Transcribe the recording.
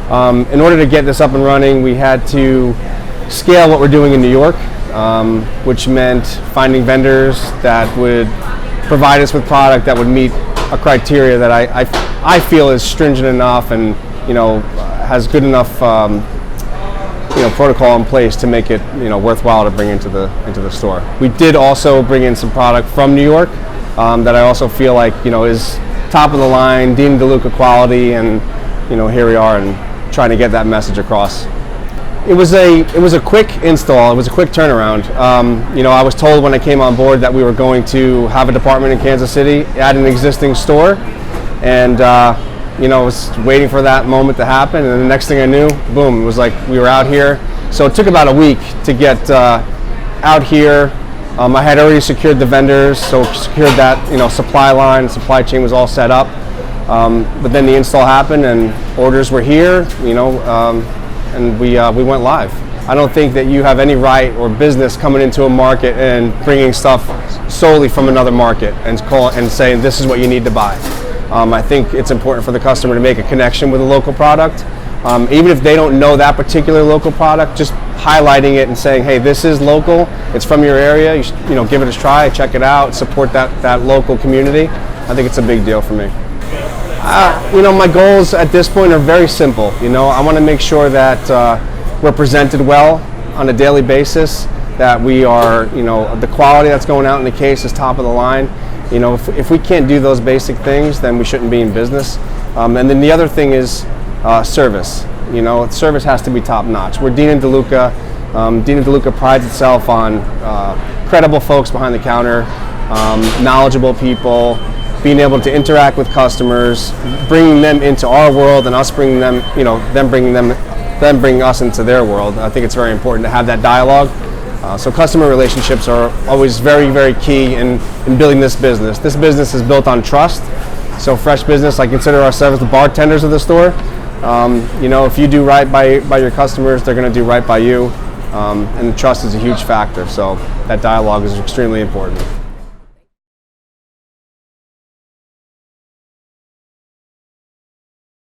In order to get this up and running, we had to scale what we're doing in New York, which meant finding vendors that would provide us with product that would meet a criteria that I feel is stringent enough and has good enough protocol in place to make it worthwhile to bring into the store. We did also bring in some product from New York that I also feel like is top of the line, Dean and DeLuca quality, and here we are and trying to get that message across. It was a quick install. It was a quick turnaround. I was told when I came on board that we were going to have a department in Kansas City at an existing store, and I was waiting for that moment to happen. And the next thing I knew, boom! It was like we were out here. So it took about a week to get out here. I had already secured the vendors, so secured that supply line, supply chain was all set up. But then the install happened, and orders were here. And we went live. I don't think that you have any right or business coming into a market and bringing stuff solely from another market and saying this is what you need to buy. I think it's important for the customer to make a connection with a local product. Even if they don't know that particular local product, just highlighting it and saying, hey, this is local, it's from your area, you should, give it a try, check it out, support that local community. I think it's a big deal for me. My goals at this point are very simple. I want to make sure that we're presented well on a daily basis, that we are, the quality that's going out in the case is top of the line. If we can't do those basic things, then we shouldn't be in business. And then the other thing is service. Service has to be top notch. We're Dean and DeLuca. Dean and DeLuca prides itself on credible folks behind the counter, knowledgeable people, being able to interact with customers, bringing them into our world, and us bringing them, them bringing us into their world. I think it's very important to have that dialogue. So customer relationships are always very, very key in building this business. This business is built on trust. So Fresh Business, I consider ourselves the bartenders of the store. If you do right by your customers, they're going to do right by you. And trust is a huge factor. So that dialogue is extremely important.